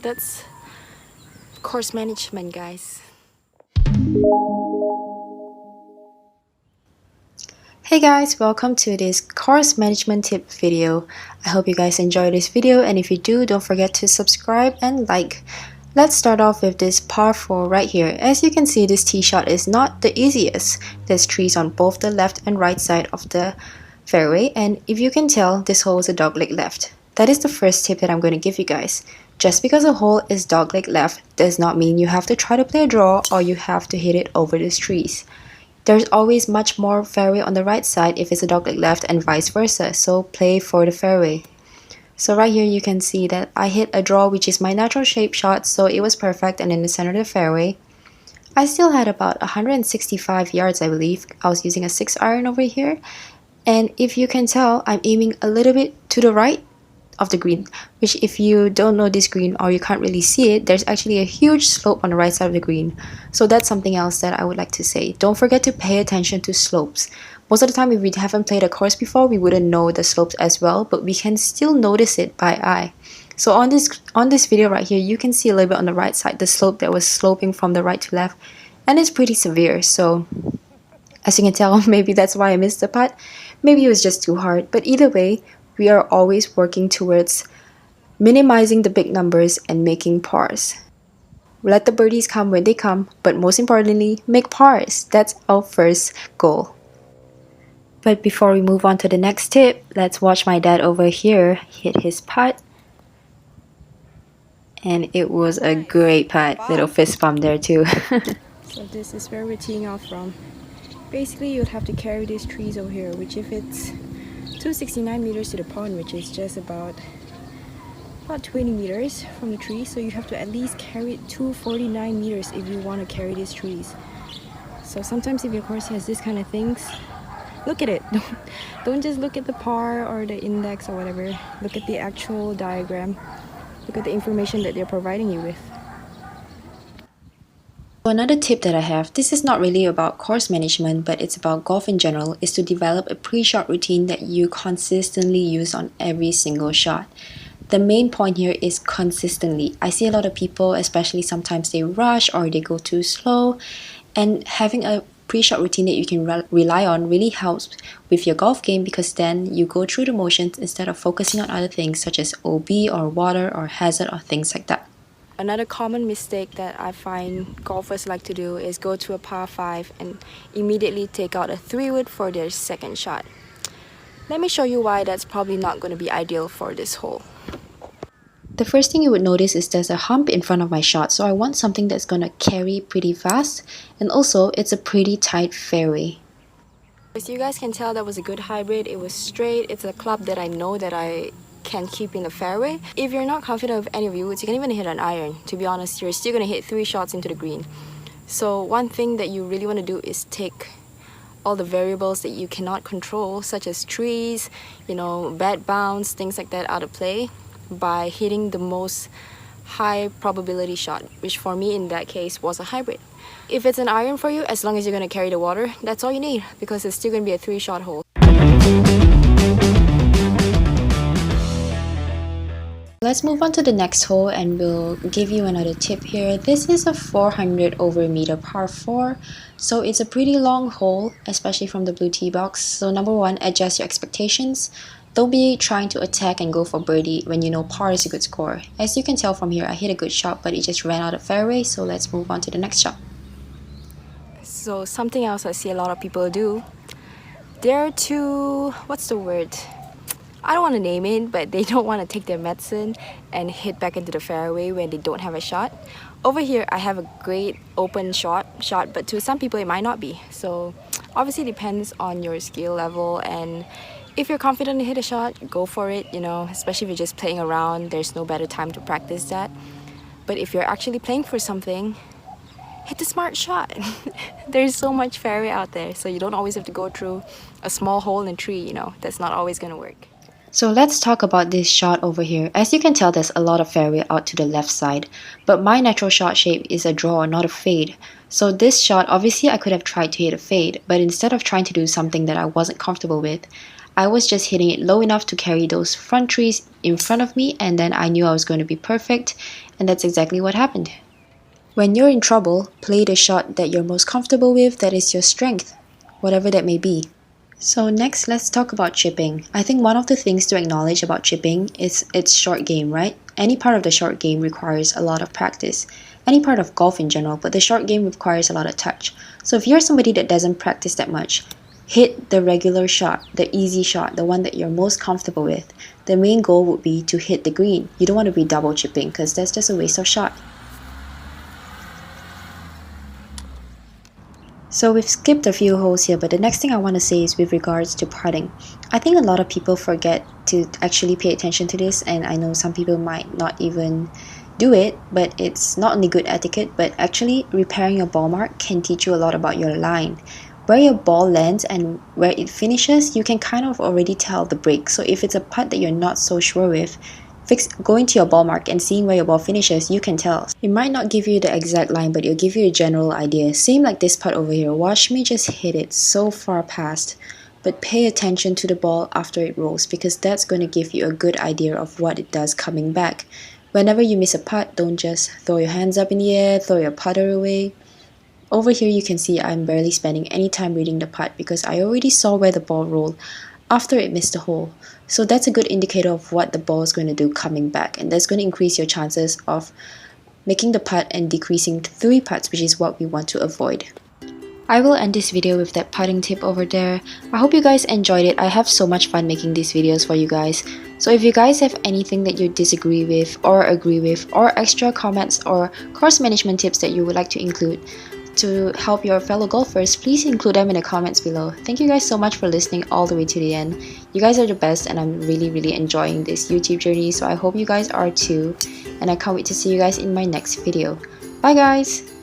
That's course management, guys. Hey guys, welcome to this course management tip video. I hope you guys enjoy this video, and if you do, don't forget to subscribe and like. Let's start off with this par 4 right here. As you can see, this tee shot is not the easiest. There's trees on both the left and right side of the fairway, and if you can tell, this hole is a dogleg left. That is the first tip that I'm going to give you guys. Just because a hole is dogleg left does not mean you have to try to play a draw or you have to hit it over these trees. There's always much more fairway on the right side if it's a dogleg left and vice versa, so play for the fairway. So right here you can see that I hit a draw, which is my natural shape shot, so it was perfect and in the center of the fairway. I still had about 165 yards, I believe. I was using a 6-iron over here, and if you can tell, I'm aiming a little bit to the right of the green, which if you don't know this green or you can't really see it, there's actually a huge slope on the right side of the green. So that's something else that I would like to say. Don't forget to pay attention to slopes. Most of the time, if we haven't played a course before, we wouldn't know the slopes as well, but we can still notice it by eye. So on this video right here, you can see a little bit on the right side, the slope that was sloping from the right to left, and it's pretty severe. So as you can tell, maybe that's why I missed the putt. Maybe it was just too hard, but either way, we are always working towards minimizing the big numbers and making pars. Let the birdies come when they come, but most importantly, make pars. That's our first goal. But before we move on to the next tip, let's watch my dad over here hit his putt. And it was a great putt. Little fist bump there too. So this is where we're teeing off from. Basically, you'd have to carry these trees over here, which if it's 269 meters to the pond, which is just about 20 meters from the tree, so you have to at least carry 249 meters if you want to carry these trees. So sometimes if your course has this kind of things, look at it. Don't just look at the par or the index or whatever. Look at the actual diagram. Look at the information that they're providing you with. Another tip that I have, this is not really about course management, but it's about golf in general, is to develop a pre-shot routine that you consistently use on every single shot. The main point here is consistently. I see a lot of people, especially sometimes they rush or they go too slow, and having a pre-shot routine that you can rely on really helps with your golf game, because then you go through the motions instead of focusing on other things such as OB or water or hazard or things like that. Another common mistake that I find golfers like to do is go to a par 5 and immediately take out a 3-wood for their second shot. Let me show you why that's probably not going to be ideal for this hole. The first thing you would notice is there's a hump in front of my shot, so I want something that's going to carry pretty fast, and also it's a pretty tight fairway. As you guys can tell, that was a good hybrid. It was straight. It's a club that I know that I can keep in the fairway. If you're not confident of any of your woods, you can even hit an iron. To be honest, you're still going to hit 3 shots into the green. So one thing that you really want to do is take all the variables that you cannot control, such as trees, bad bounce, things like that, out of play by hitting the most high probability shot, which for me in that case was a hybrid. If it's an iron for you, as long as you're going to carry the water, that's all you need, because it's still going to be a 3-shot hole. Let's move on to the next hole and we'll give you another tip here. This is a 400 over meter par 4, so it's a pretty long hole, especially from the blue tee box. So number one, adjust your expectations. Don't be trying to attack and go for birdie when you know par is a good score. As you can tell from here, I hit a good shot, but it just ran out of fairway, so let's move on to the next shot. So something else I see a lot of people do, they're too, what's the word? I don't want to name it, but they don't want to take their medicine and hit back into the fairway when they don't have a shot. Over here, I have a great open shot, but to some people it might not be. So obviously it depends on your skill level, and if you're confident to hit a shot, go for it, especially if you're just playing around, there's no better time to practice that. But if you're actually playing for something, hit the smart shot. There's so much fairway out there, so you don't always have to go through a small hole in a tree, that's not always going to work. So let's talk about this shot over here. As you can tell, there's a lot of fairway out to the left side, but my natural shot shape is a draw, not a fade. So this shot, obviously I could have tried to hit a fade, but instead of trying to do something that I wasn't comfortable with, I was just hitting it low enough to carry those front trees in front of me, and then I knew I was going to be perfect, and that's exactly what happened. When you're in trouble, play the shot that you're most comfortable with, that is your strength, whatever that may be. So next, let's talk about chipping. I think one of the things to acknowledge about chipping is its short game, right? Any part of the short game requires a lot of practice. Any part of golf in general, but the short game requires a lot of touch. So if you're somebody that doesn't practice that much, hit the regular shot, the easy shot, the one that you're most comfortable with. The main goal would be to hit the green. You don't want to be double chipping because that's just a waste of shot. So we've skipped a few holes here, but the next thing I want to say is with regards to putting. I think a lot of people forget to actually pay attention to this, and I know some people might not even do it, but it's not only good etiquette, but actually repairing your ball mark can teach you a lot about your line. Where your ball lands and where it finishes, you can kind of already tell the break. So if it's a putt that you're not so sure with, going to your ball mark and seeing where your ball finishes, you can tell. It might not give you the exact line, but it'll give you a general idea. Same like this putt over here. Watch me just hit it so far past, but pay attention to the ball after it rolls, because that's going to give you a good idea of what it does coming back. Whenever you miss a putt, don't just throw your hands up in the air, throw your putter away. Over here you can see I'm barely spending any time reading the putt because I already saw where the ball rolled after it missed the hole. So that's a good indicator of what the ball is going to do coming back, and that's going to increase your chances of making the putt and decreasing to 3 putts, which is what we want to avoid. I will end this video with that putting tip over there. I hope you guys enjoyed it. I have so much fun making these videos for you guys. So if you guys have anything that you disagree with or agree with, or extra comments or course management tips that you would like to include to help your fellow golfers, please include them in the comments below. Thank you guys so much for listening all the way to the end. You guys are the best, and I'm really enjoying this YouTube journey, so I hope you guys are too, and I can't wait to see you guys in my next video. Bye guys!